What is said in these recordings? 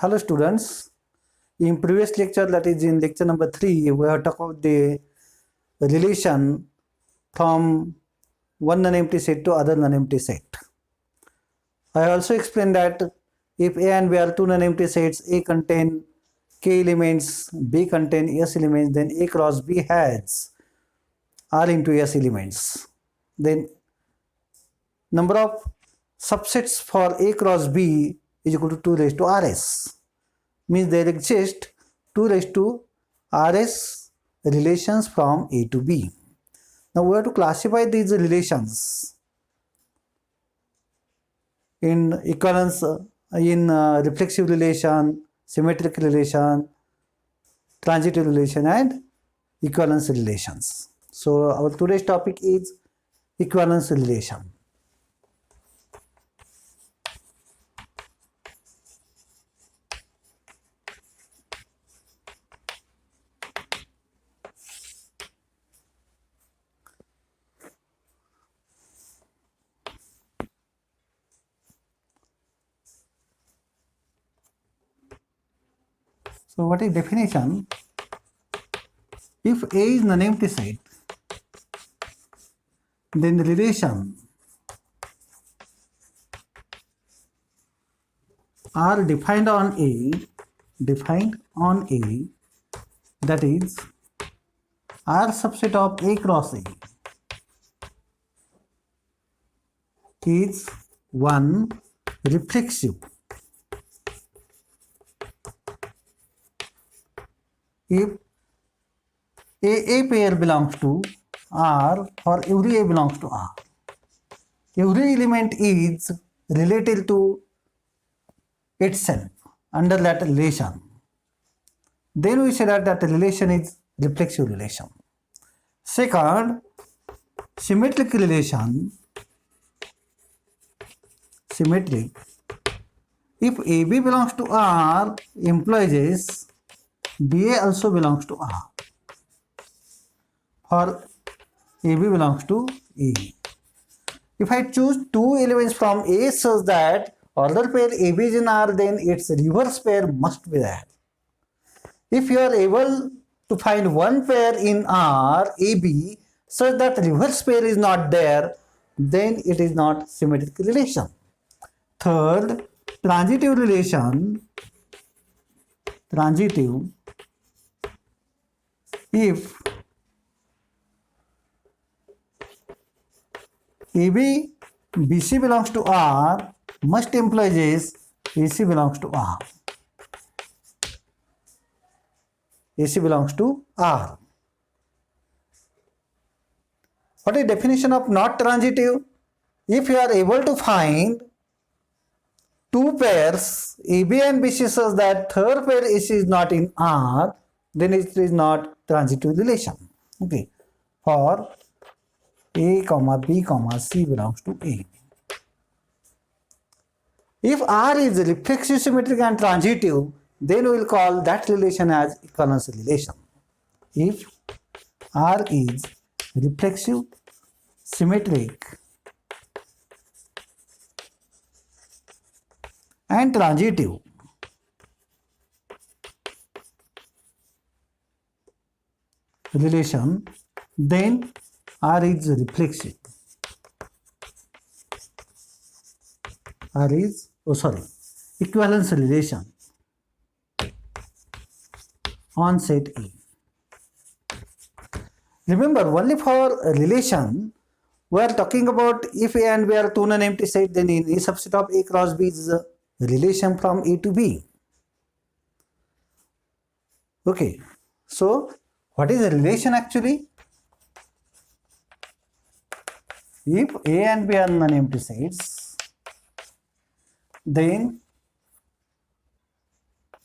Hello students, in previous lecture, that is in lecture number 3, we have talked about the relation from one non-empty set to other non-empty set. I also explained that if A and B are two non-empty sets, A contain K elements, B contain S elements, then A cross B has R into S elements. Then number of subsets for A cross B is equal to 2 raised to Rs. Means there exist 2 raised to Rs relations from A to B. Now we have to classify these relations in equivalence, in reflexive relation, symmetric relation, transitive relation and equivalence relations. So our today's topic is equivalence relation. So what is definition? If A is non-empty set, then the relation are defined on A, that is R subset of A cross A is one reflexive if A pair belongs to R or every A belongs to R. Every element is related to itself under that relation. Then we say that that relation is reflexive relation. Second, symmetric relation. Symmetric. If AB belongs to R, implies BA also belongs to R. For AB belongs to A. If I choose two elements from A such that order pair AB is in R, then its reverse pair must be there. If you are able to find one pair in R, AB, such that reverse pair is not there, then it is not symmetric relation. Third, transitive relation. Transitive. If AB, BC belongs to R, must implies AC belongs to R. AC belongs to R. What is definition of not transitive? If you are able to find two pairs AB and BC such that third pair AC is not in R, then it is not transitive relation. Okay. For A, B, C belongs to A. If R is reflexive, symmetric and transitive, then we will call that relation as equivalence relation. If R is reflexive, symmetric and transitive, relation, then R is reflexive. R is, equivalence relation on set A. Remember, only for a relation, we are talking about if A and B are two non-empty sets, then in A subset of A cross B is a relation from A to B. Okay, so what is a relation actually? If A and B are non-empty sets, then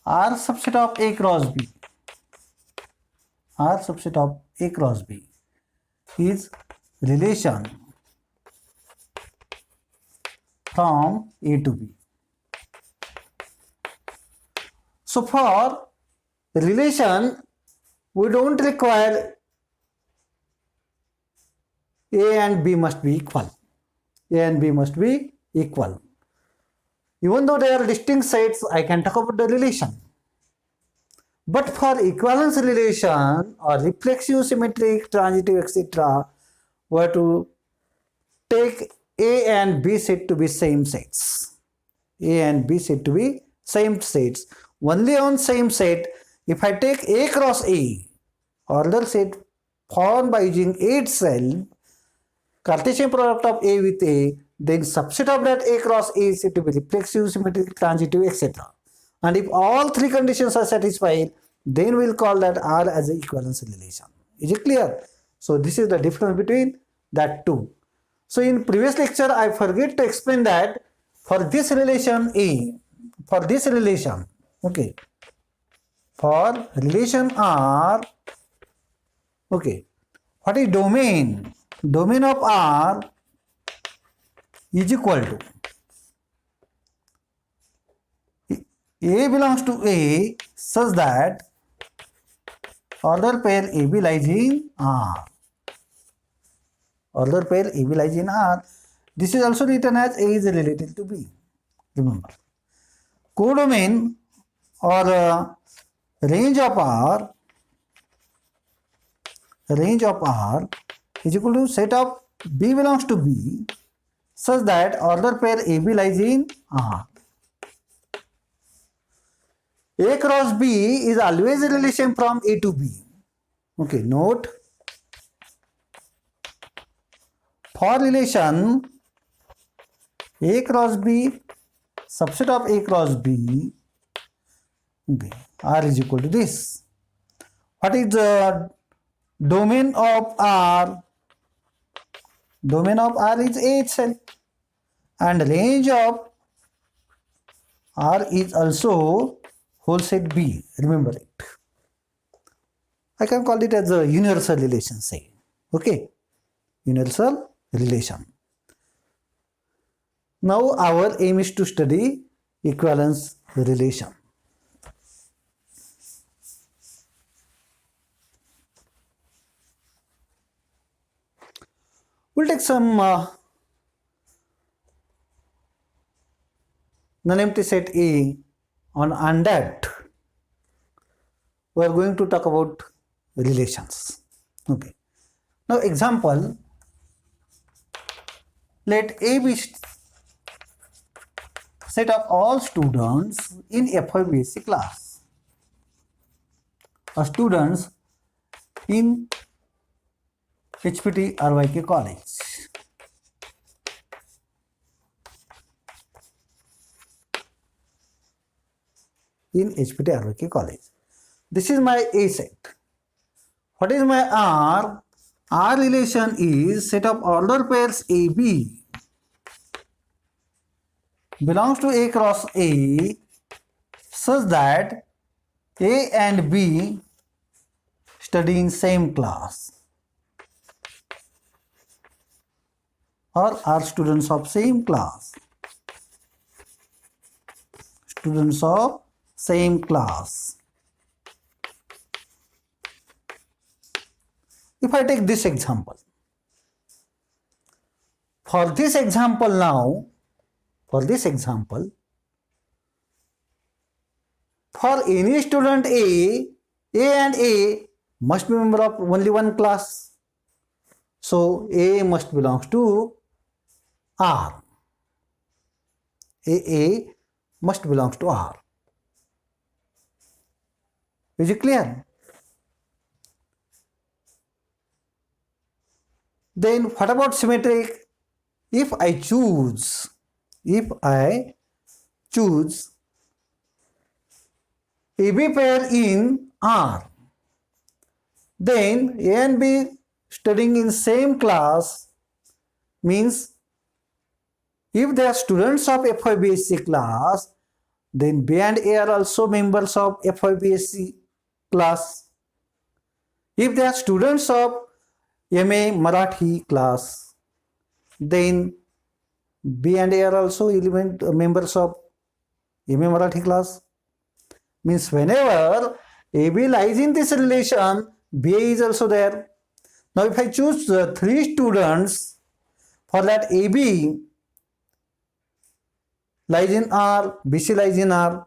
R subset of A cross B, R subset of A cross B is relation from A to B. So for relation, we don't require A and B must be equal. A and B must be equal. Even though they are distinct sets, I can talk about the relation. But for equivalence relation or reflexive, symmetric, transitive, etc., we have to take A and B set to be same sets. A and B set to be same sets. Only on same set, if I take A cross A, order set formed by using A itself, Cartesian product of A with A, then subset of that A cross A is said to be reflexive, symmetric, transitive, etc. And if all three conditions are satisfied, then we'll call that R as an equivalence relation. Is it clear? So this is the difference between that two. So in previous lecture, I forget to explain that for this relation A, for this relation, okay, for relation R, okay, what is domain? Domain of R is equal to A belongs to A such that order pair AB lies in R. Order pair AB lies in R. This is also written as A is related to B. Remember. Codomain or range of R is equal to set of B belongs to B such that order pair AB lies in R. A cross B is always a relation from A to B. Okay, note. For relation A cross B, subset of A cross B, okay, R is equal to this. What is the domain of R? Domain of R is A itself. And range of R is also whole set B. Remember it. I can call it as a universal relation, say. Okay. Universal relation. Now our aim is to study equivalence relation. We'll take some non-empty set A on that. We are going to talk about relations. Okay. Now example, let A be set of all students in FYBSc class, or students in HPT RYK college. In HPT RYK college. This is my A set. What is my R? R relation is set of order pairs AB belongs to A cross A such that A and B study in same class or are students of same class. Students of same class. If I take this example, for this example now, for any student A and A must be member of only one class. So A must belongs to R. A must belongs to R. Is it clear? Then what about symmetric? If I choose AB pair in R, then A and B studying in same class means if they are students of FYBSc class, then B and A are also members of FYBSc class. If they are students of MA Marathi class, then B and A are also members of MA Marathi class. Means whenever AB lies in this relation, BA is also there. Now if I choose 3 students, for that AB lies in R, BC lies in R.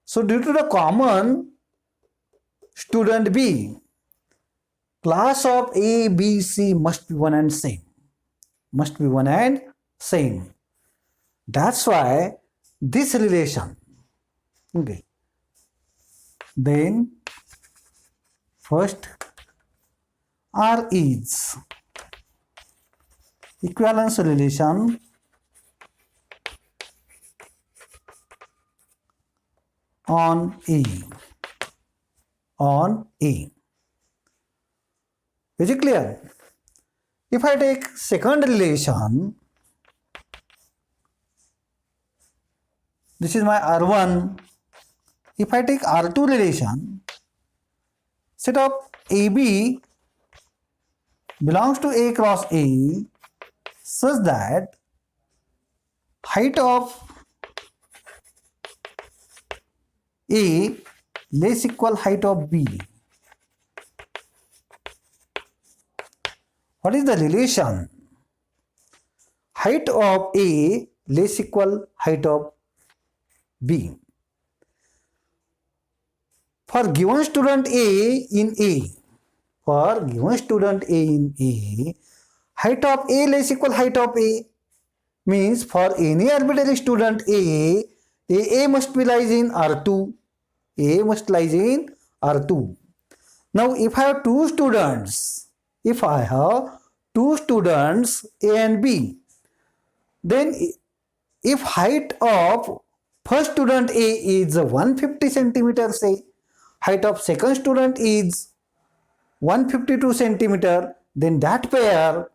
So due to the common student B, class of A, B, C must be one and same. Must be one and same. That's why this relation. Okay. Then first R is equivalence relation on E. On E. Is it clear? If I take second relation, this is my R1. If I take R2 relation, set of AB belongs to A cross A such that height of A less equal height of B. What is the relation? Height of A less equal height of B. For given student A in A, for given student A in A, height of A less equal height of A means for any arbitrary student A must be lies in R2. A must lies in R2. Now if I have two students, A and B, then if height of first student A is 150 centimeters, say height of second student is 152 centimeter, then that pair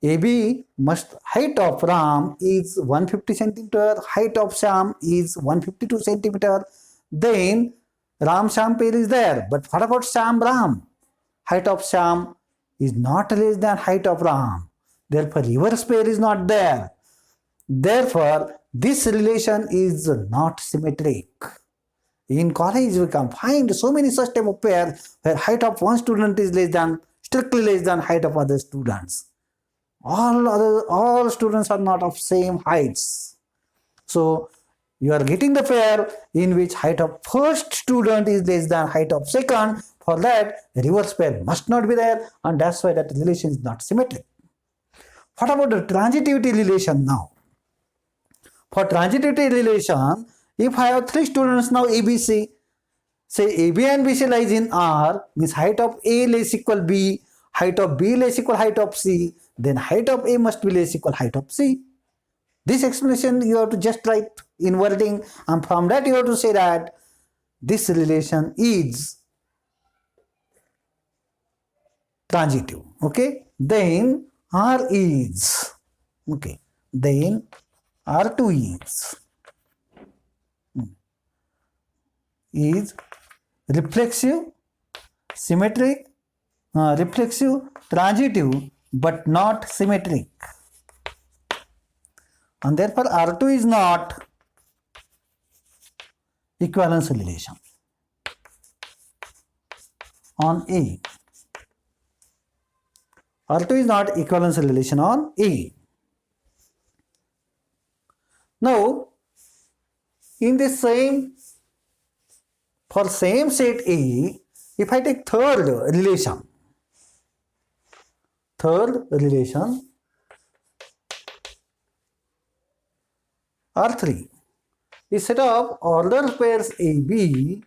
AB must height of Ram is 150 centimeter, height of Sham is 152 centimeter, then Ram Sham pair is there. But what about Sham Ram? Height of Sham is not less than height of Ram. Therefore, reverse pair is not there. Therefore, this relation is not symmetric. In college, we can find so many such type of pairs where height of one student is strictly less than height of other students. All students are not of same heights. So you are getting the pair in which height of first student is less than height of second. For that, reverse pair must not be there, and that's why that relation is not symmetric. What about the transitivity relation now? For transitivity relation, if I have three students now ABC, say AB and BC lies in R, means height of A less equal B, height of B less equal height of C, then height of A must be less equal height of C. This explanation you have to just write in wording, and from that you have to say that this relation is transitive. Okay, then R is, okay, then R2 is reflexive, symmetric, reflexive, transitive, but not symmetric. And therefore R2 is not equivalence relation on A. R2 is not equivalence relation on A. Now, in the same, for same set A, if I take third relation R3 is set of ordered pairs AB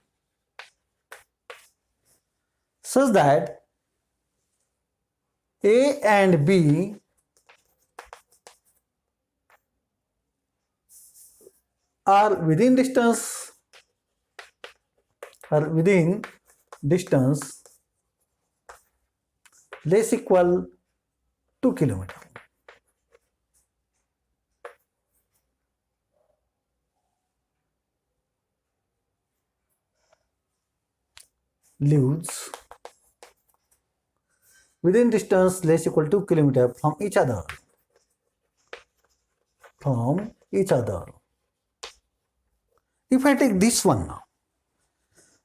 such that A and B are within distance less equal 2 kilometers. Lives within distance less equal to 2 kilometers from each other. If I take this one now,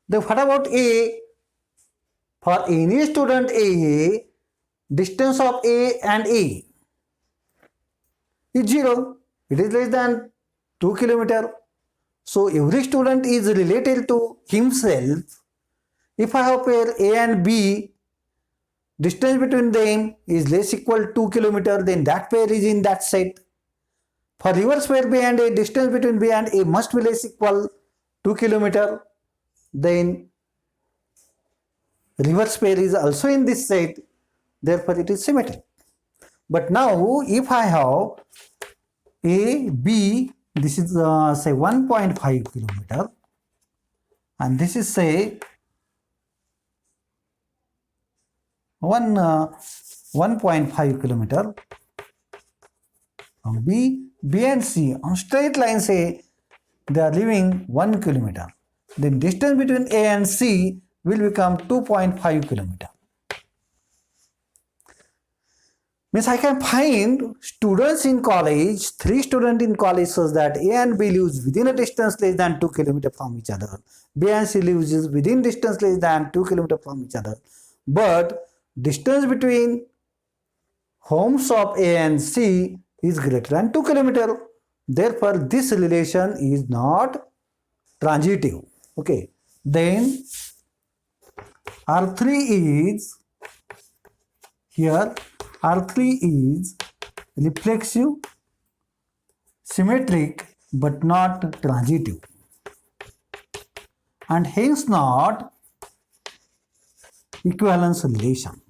then what about A? For any student A, distance of A and A is 0. It is less than 2 kilometer. So every student is related to himself. If I have pair A and B, distance between them is less equal to 2 kilometer, then that pair is in that set. For reverse pair B and A, distance between B and A must be less equal 2 kilometer, then reverse pair is also in this set, therefore it is symmetric. But now if I have A, B, this is say 1.5 kilometer and this is say 1.5 kilometer from B and C on straight line, say they are leaving 1 kilometer, then distance between A and C will become 2.5 kilometer. Means I can find students in college, 3 students in college, such that A and B lives within a distance less than 2 km from each other. B and C lives within distance less than 2 km from each other. But distance between homes of A and C is greater than 2 km. Therefore, this relation is not transitive. Okay. Then R3 is here. R3 is reflexive, symmetric, but not transitive, and hence not equivalence relation.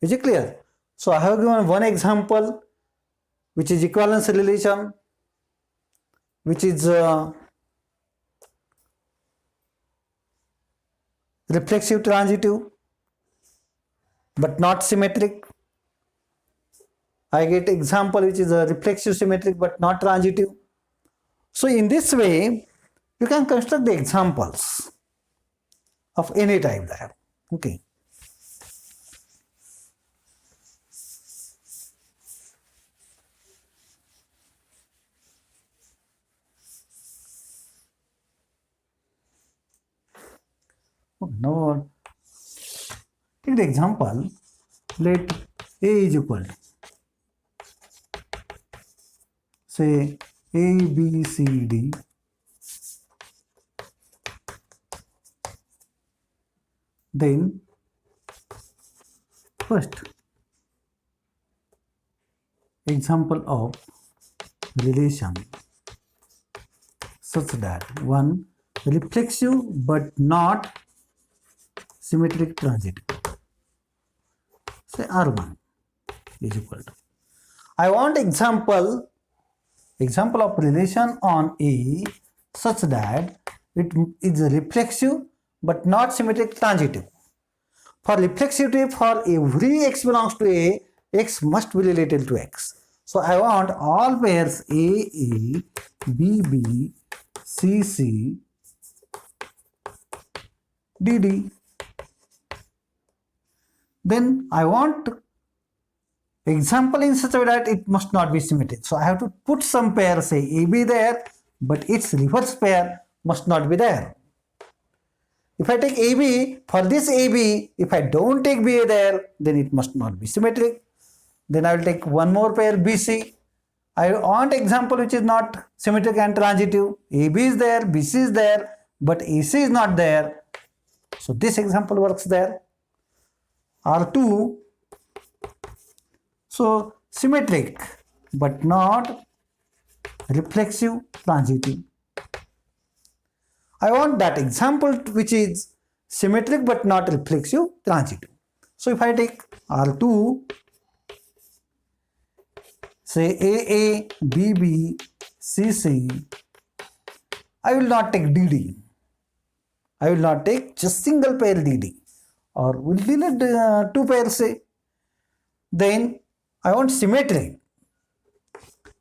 Is it clear? So I have given one example which is equivalence relation, which is reflexive transitive but not symmetric. I get example which is a reflexive symmetric but not transitive. So in this way you can construct the examples of any type there. Okay. Now take the example, let A is equal to say A, B, C, D, then first example of relation such that one reflexive but not symmetric transitive, say R1 is equal to, I want example of relation on A such that it is reflexive but not symmetric transitive. For reflexivity, for every x belongs to A, x must be related to x. So I want all pairs A, B, C, D. Then I want example in such a way that it must not be symmetric. So I have to put some pair, say AB there, but its reverse pair must not be there. If I take AB, for this AB, if I don't take BA there, then it must not be symmetric. Then I will take one more pair BC. I want example which is not symmetric and transitive. AB is there, BC is there, but AC is not there. So this example works there. R2, so symmetric but not reflexive transitive. I want that example which is symmetric but not reflexive transitive. So if I take R2, say AA, BB, CC, I will not take DD. I will not take just single pair DD, or will delete 2 pairs, say. Then I want symmetry,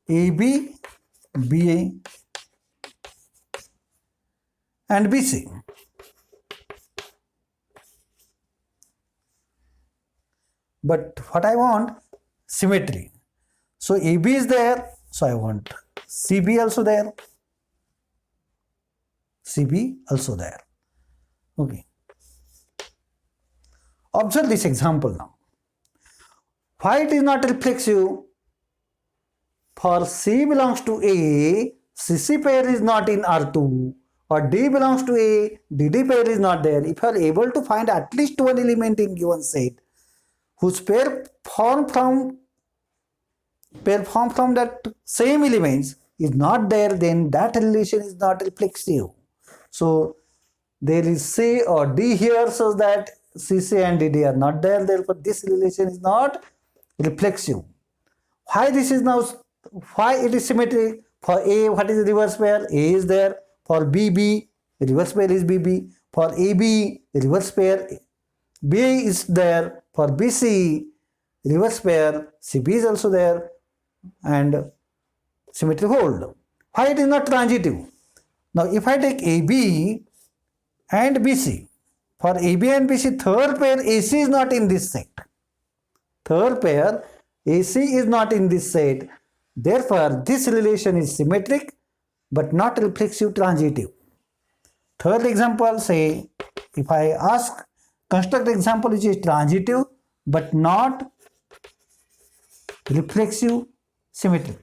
AB, BA and BC. But what I want? Symmetry. So AB is there, so I want CB also there, CB also there. Okay. Observe this example now. Why it is not reflexive? For C belongs to A, CC pair is not in R2, or D belongs to A, DD pair is not there. If you are able to find at least one element in given set whose pair form from that same elements is not there, then that relation is not reflexive. So there is C or D here, so that CC and DD are not there, therefore this relation is not reflexive. Why this is now, why it is symmetric? For A, what is the reverse pair? A is there. For BB, reverse pair is BB. For AB, reverse pair B is there. For BC, reverse pair CB is also there, and symmetry hold. Why it is not transitive? Now if I take AB and BC, for AB and BC, third pair AC is not in this set. Third pair AC is not in this set. Therefore, this relation is symmetric but not reflexive transitive. Third example, say, if I ask, construct example which is transitive but not reflexive symmetric.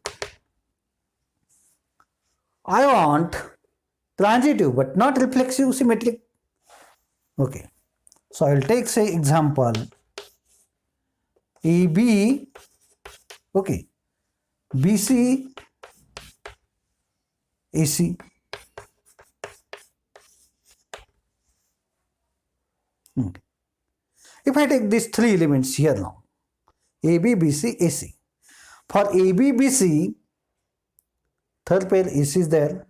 I want transitive but not reflexive symmetric. Okay. So I will take, say, example AB, okay, BC, AC. If I take these three elements here now, AB, BC, AC. For AB, BC, third pair AC is there.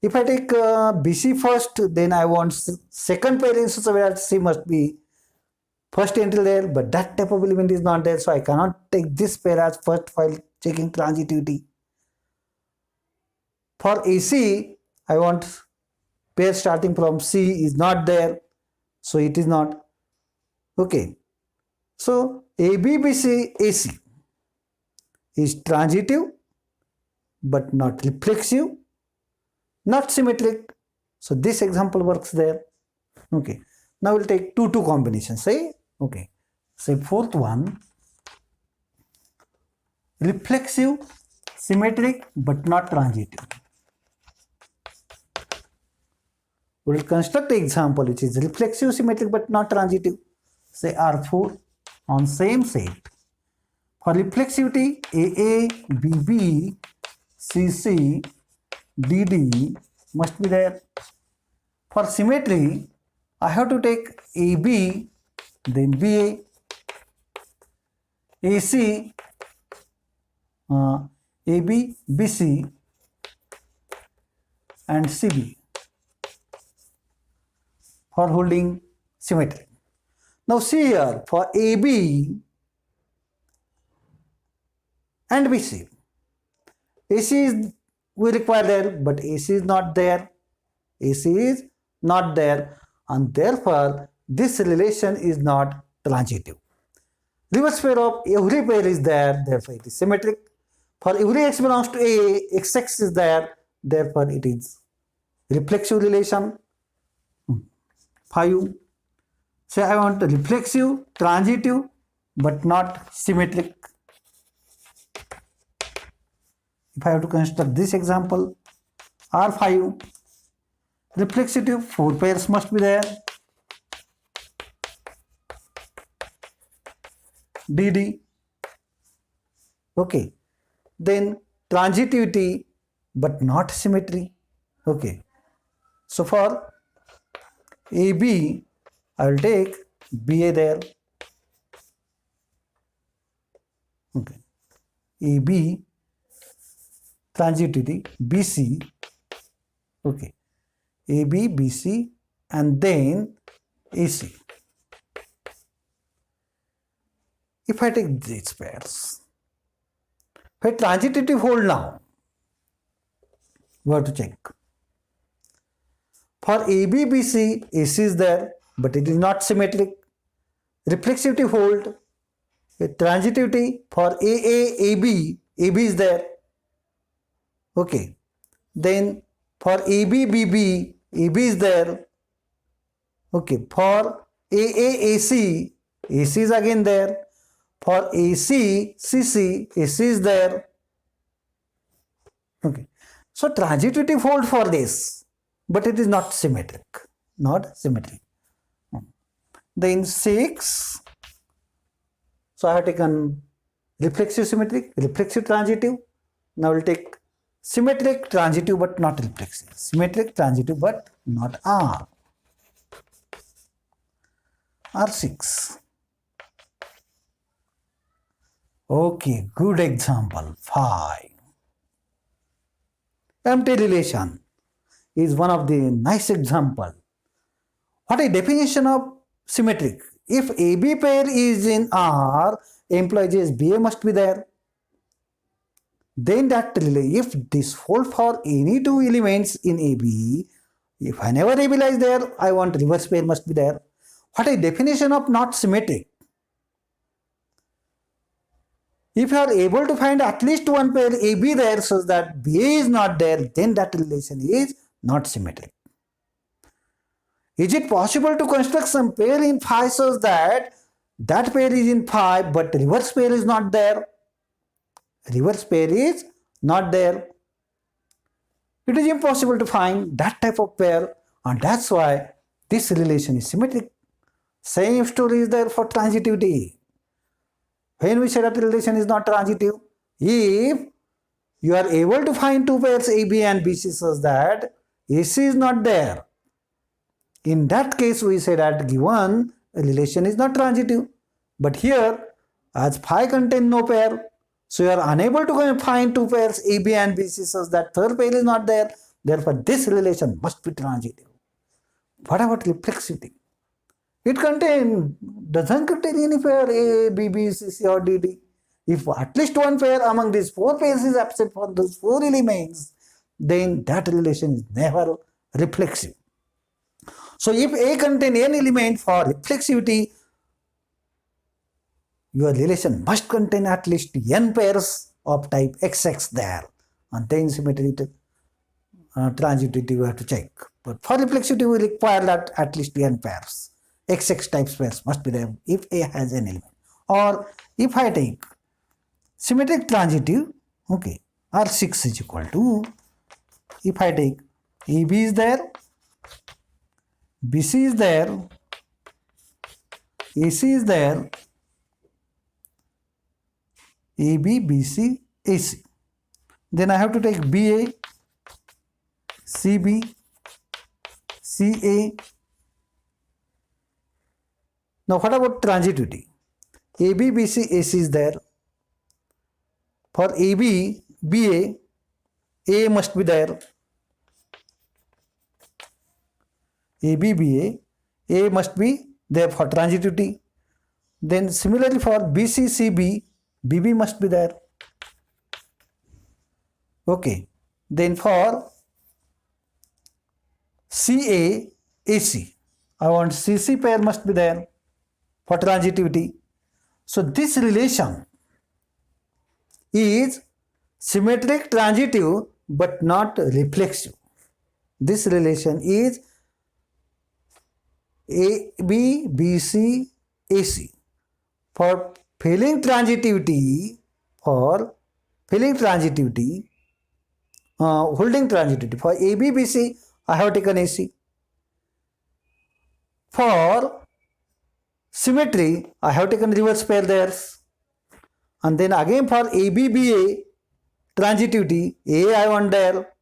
If I take BC first, then I want second pair in such a way that C must be first until there, but that type of element is not there, so I cannot take this pair as first while checking transitivity. For AC, I want pair starting from C is not there, so it is not. Okay, so AB, BC, AC is transitive but not reflexive, not symmetric. So this example works there. Okay, now we'll take 2-2 combinations. Say, okay, say fourth one, reflexive, symmetric but not transitive. We will construct an example which is reflexive, symmetric but not transitive. Say R4 on same set. For reflexivity, AA, BB, CC, DD must be there. For symmetry, I have to take AB, then BA, AC, AB, BC, and CB for holding symmetry. Now see here, for AB and BC, AC is we require there, but AC is not there. AC is not there, and therefore this relation is not transitive. Reverse pair of every pair is there, therefore it is symmetric. For every x belongs to A, XX is there, therefore it is reflexive relation. 5. Say I want reflexive, transitive, but not symmetric. If I have to construct this example, R5, reflexive, 4 pairs must be there. DD, okay. Then transitivity, but not symmetry. Okay. So for AB, I will take BA there. Okay. AB, transitivity, BC, okay. AB, BC, and then AC. If I take these pairs, if I transitivity hold now, we have to check. For AB, BC, AC is there, but it is not symmetric. Reflexivity hold, transitivity for AA, AB, AB is there. Okay. Then for AB, BB, AB is there. Okay. For AA, AC, AC is again there. For AC, CC, AC is there. Okay. So transitivity hold for this, but it is not symmetric. Not symmetric. Then 6. So I have taken reflexive symmetric, reflexive transitive. Now we'll take symmetric transitive but not reflexive. Symmetric transitive but not R. R6. Okay, good example. 5. Empty relation is one of the nice example. What is definition of symmetric? If AB pair is in R, implies BA must be there. Then that if this hold for any two elements in AB, if whenever AB lies there, I want reverse pair must be there. What is definition of not symmetric? If you are able to find at least one pair AB there so that BA is not there, then that relation is not symmetric. Is it possible to construct some pair in phi such that that pair is in phi but reverse pair is not there? Reverse pair is not there. It is impossible to find that type of pair, and that's why this relation is symmetric. Same story is there for transitivity. When we say that relation is not transitive, if you are able to find two pairs AB and BC such that AC is not there, in that case we say that given relation is not transitive. But here, as phi contains no pair, so you are unable to find two pairs AB and BC such that third pair is not there. Therefore, this relation must be transitive. What about reflexivity? It doesn't contain any pair A, B, B, C, C or D, D. If at least one pair among these four pairs is absent for those four elements, then that relation is never reflexive. So if A contains n element for reflexivity, your relation must contain at least n pairs of type XX there. And then symmetry transitivity we have to check. But for reflexivity we require that at least n pairs. XX type pairs must be there if A has an element. Or if I take symmetric transitive, okay, R6 is equal to, if I take AB is there, BC is there, AC is there, AB, BC, AC. Then I have to take BA, CB, CA. Now what about transitivity? AB, BC, AC is there. For AB, BA, A must be there. AB, BA, A must be there for transitivity. Then similarly for BC, CB, BB must be there. Okay. Then for CA, AC, I want CC pair must be there for transitivity. So this relation is symmetric transitive but not reflexive. This relation is AB, BC, AC. For failing transitivity, holding transitivity, for AB, BC, I have taken AC. For symmetry, I have taken reverse pair there. And then again for AB, BA, transitivity, A I want there.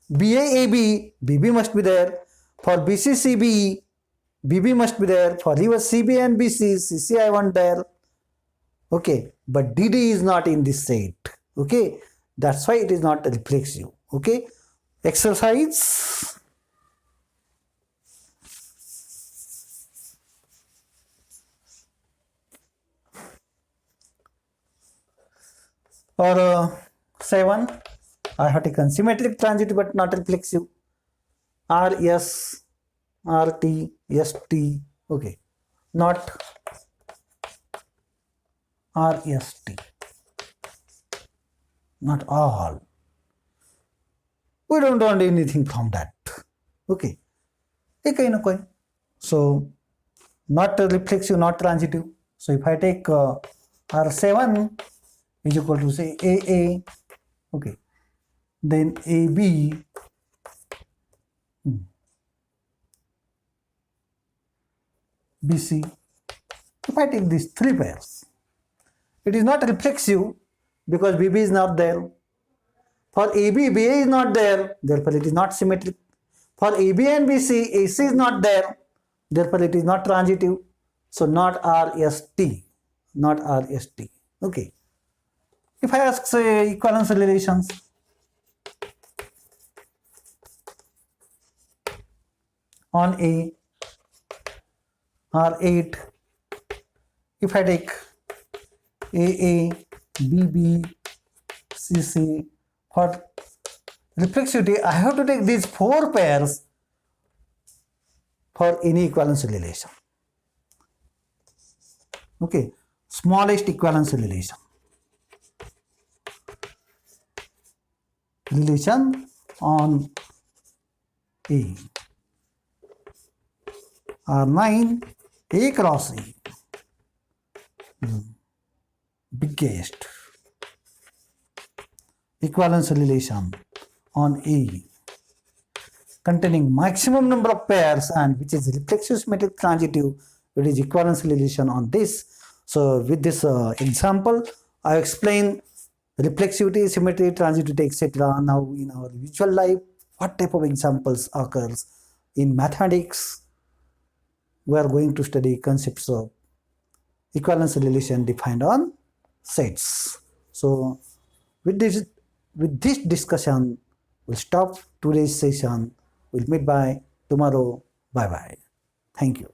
BA, AB, BB must be there. For BC, CB, BB must be there. For reverse CB and BC, CC I want there. Okay, but DD is not in this set. Okay, that's why it is not reflexive. Okay, exercise. Or 7, I have taken symmetric transitive but not reflexive. RS, RT, ST. Okay, not RST. Not all. We don't want anything from that. Okay. So not reflexive, not transitive. So if I take R7 is equal to say AA, okay, then AB, BC. If I take these three pairs, it is not reflexive because BB is not there. For AB, BA is not there, therefore it is not symmetric. For AB and BC, AC is not there, therefore it is not transitive. So not RST, not RST. Okay. If I ask say equivalence relations, on A, R8, if I take AA, BB, CC, for reflexivity, I have to take these four pairs for any equivalence relation. Okay, smallest equivalence relation. Relation on A. R9, A cross A. Biggest equivalence relation on A containing maximum number of pairs and which is reflexive symmetric transitive, it is equivalence relation on this. So with this example, I explain reflexivity, symmetry, transitivity, etc. Now in our visual life, what type of examples occurs in mathematics? We are going to study concepts of equivalence relation defined on sets. So with this discussion, we'll stop today's session. We'll meet by tomorrow. Bye bye. Thank you.